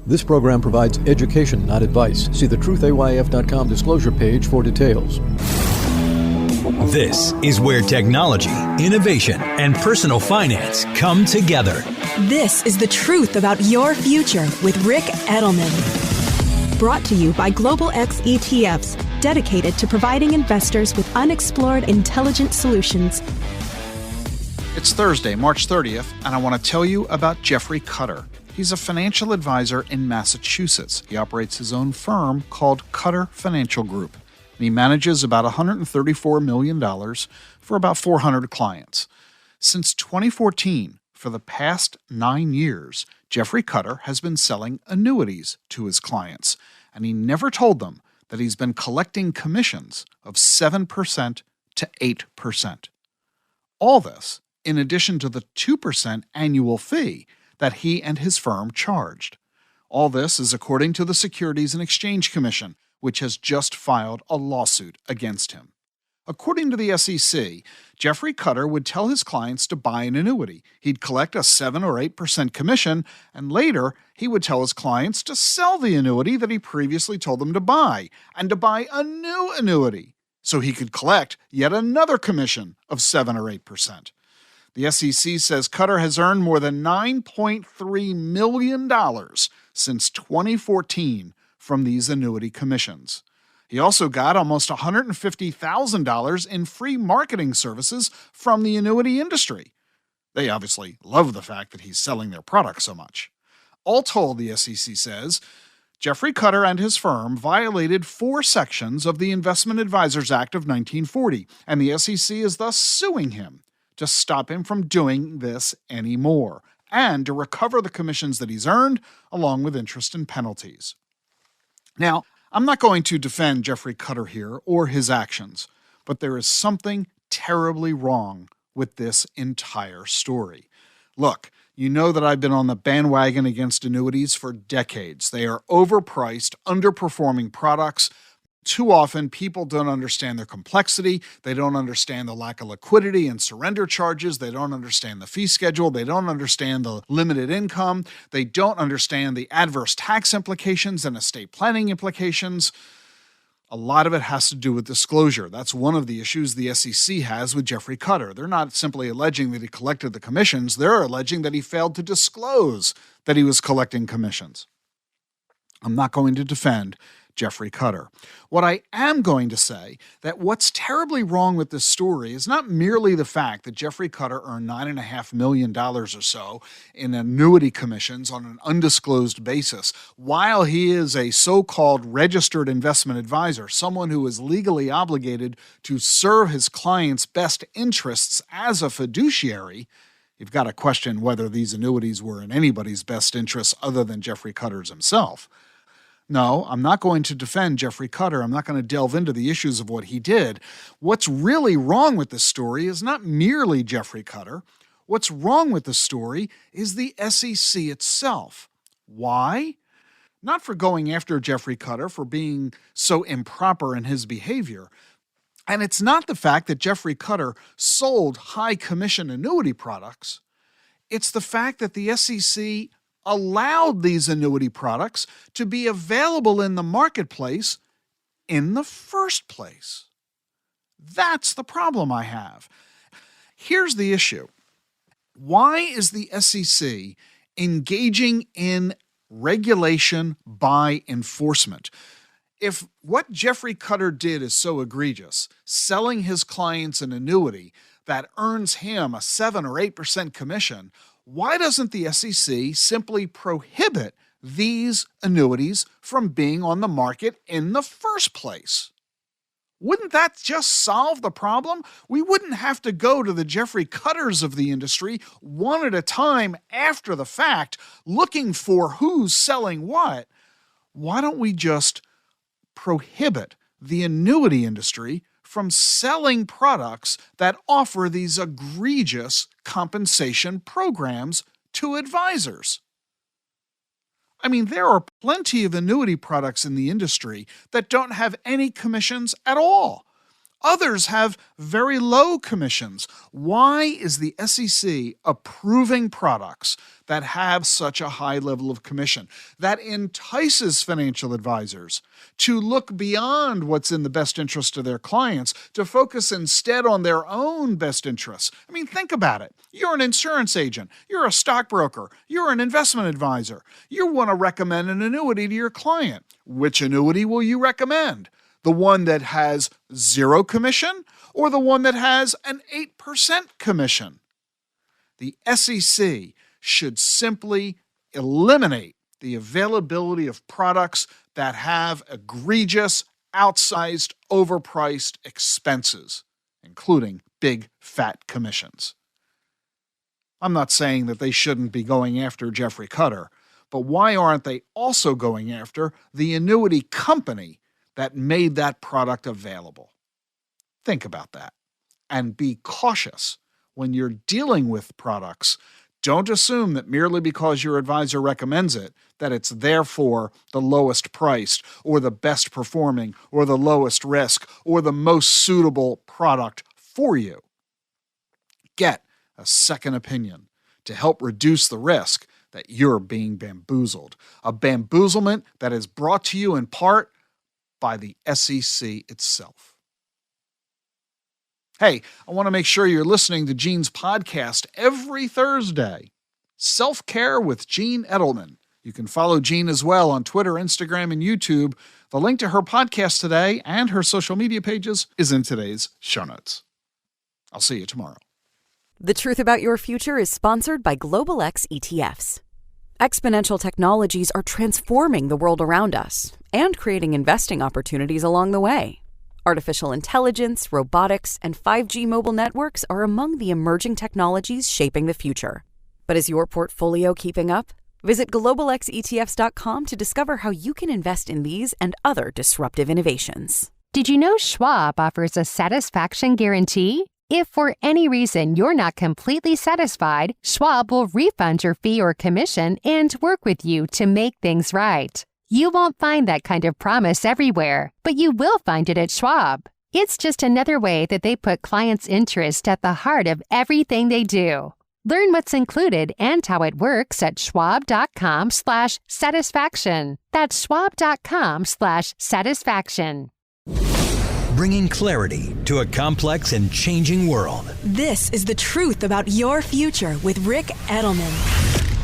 This program provides education, not advice. See the truthayf.com disclosure page for details. This is where technology, innovation, and personal finance come together. This is the truth about your future with Rick Edelman. Brought to you by Global X ETFs, dedicated to providing investors with unexplored intelligent solutions. It's Thursday, March 30th, and I want to tell you about Jeffrey Cutter. He's a financial advisor in Massachusetts. He operates his own firm called Cutter Financial Group, and he manages about $134 million for about 400 clients. Since 2014, for the past 9 years, Jeffrey Cutter has been selling annuities to his clients, and he never told them that he's been collecting commissions of 7% to 8%. All this in addition to the 2% annual fee that he and his firm charged. All this is according to the Securities and Exchange Commission, which has just filed a lawsuit against him. According to the SEC, Jeffrey Cutter would tell his clients to buy an annuity. He'd collect a 7 or 8% commission, and later he would tell his clients to sell the annuity that he previously told them to buy, and to buy a new annuity, so he could collect yet another commission of 7 or 8%. The SEC says Cutter has earned more than $9.3 million since 2014 from these annuity commissions. He also got almost $150,000 in free marketing services from the annuity industry. They obviously love the fact that he's selling their product so much. All told, the SEC says, Jeffrey Cutter and his firm violated 4 sections of the Investment Advisors Act of 1940, and the SEC is thus suing him to stop him from doing this anymore, and to recover the commissions that he's earned, along with interest and penalties. Now, I'm not going to defend Jeffrey Cutter here or his actions, but there is something terribly wrong with this entire story. Look, you know that I've been on the bandwagon against annuities for decades. They are overpriced, underperforming products. Too often, people don't understand their complexity. They don't understand the lack of liquidity and surrender charges. They don't understand the fee schedule. They don't understand the limited income. They don't understand the adverse tax implications and estate planning implications. A lot of it has to do with disclosure. That's one of the issues the SEC has with Jeffrey Cutter. They're not simply alleging that he collected the commissions. They're alleging that he failed to disclose that he was collecting commissions. I'm not going to defend Jeffrey Cutter. What I am going to say that what's terribly wrong with this story is not merely the fact that Jeffrey Cutter earned $9.5 million or so in annuity commissions on an undisclosed basis, while he is a so-called registered investment advisor, someone who is legally obligated to serve his clients' best interests as a fiduciary. You've got to question whether these annuities were in anybody's best interests other than Jeffrey Cutter's himself. No, I'm not going to defend Jeffrey Cutter. I'm not going to delve into the issues of what he did. What's really wrong with this story is not merely Jeffrey Cutter. What's wrong with the story is the SEC itself. Why? Not for going after Jeffrey Cutter for being so improper in his behavior. And it's not the fact that Jeffrey Cutter sold high commission annuity products. It's the fact that the SEC allowed these annuity products to be available in the marketplace in the first place. That's the problem I have. Here's the issue. Why is the SEC engaging in regulation by enforcement? If what Jeffrey Cutter did is so egregious, selling his clients an annuity that earns him a 7 or 8% commission, why doesn't the SEC simply prohibit these annuities from being on the market in the first place? Wouldn't that just solve the problem? We wouldn't have to go to the Jeffrey Cutters of the industry one at a time after the fact, looking for who's selling what. Why don't we just prohibit the annuity industry from selling products that offer these egregious compensation programs to advisors? I mean, there are plenty of annuity products in the industry that don't have any commissions at all. Others have very low commissions. Why is the SEC approving products that have such a high level of commission? That entices financial advisors to look beyond what's in the best interest of their clients, to focus instead on their own best interests. I mean, think about it. You're an insurance agent. You're a stockbroker. You're an investment advisor. You want to recommend an annuity to your client. Which annuity will you recommend? The one that has 0 commission or the one that has an 8% commission? The SEC should simply eliminate the availability of products that have egregious, outsized, overpriced expenses, including big, fat commissions. I'm not saying that they shouldn't be going after Jeffrey Cutter, but why aren't they also going after the annuity company that made that product available? Think about that. And be cautious when you're dealing with products. Don't assume that merely because your advisor recommends it, that it's therefore the lowest priced or the best performing or the lowest risk or the most suitable product for you. Get a second opinion to help reduce the risk that you're being bamboozled. A bamboozlement that is brought to you in part by the SEC itself. Hey, I want to make sure you're listening to Gene's podcast every Thursday, Self-Care with Gene Edelman. You can follow Gene as well on Twitter, Instagram, and YouTube. The link to her podcast today and her social media pages is in today's show notes. I'll see you tomorrow. The Truth About Your Future is sponsored by Global X ETFs. Exponential technologies are transforming the world around us and creating investing opportunities along the way. Artificial intelligence, robotics, and 5G mobile networks are among the emerging technologies shaping the future. But is your portfolio keeping up? Visit globalxetfs.com to discover how you can invest in these and other disruptive innovations. Did you know Schwab offers a satisfaction guarantee? If for any reason you're not completely satisfied, Schwab will refund your fee or commission and work with you to make things right. You won't find that kind of promise everywhere, but you will find it at Schwab. It's just another way that they put clients' interest at the heart of everything they do. Learn what's included and how it works at schwab.com/satisfaction. That's schwab.com/satisfaction. Bringing clarity to a complex and changing world. This is The Truth About Your Future with Rick Edelman.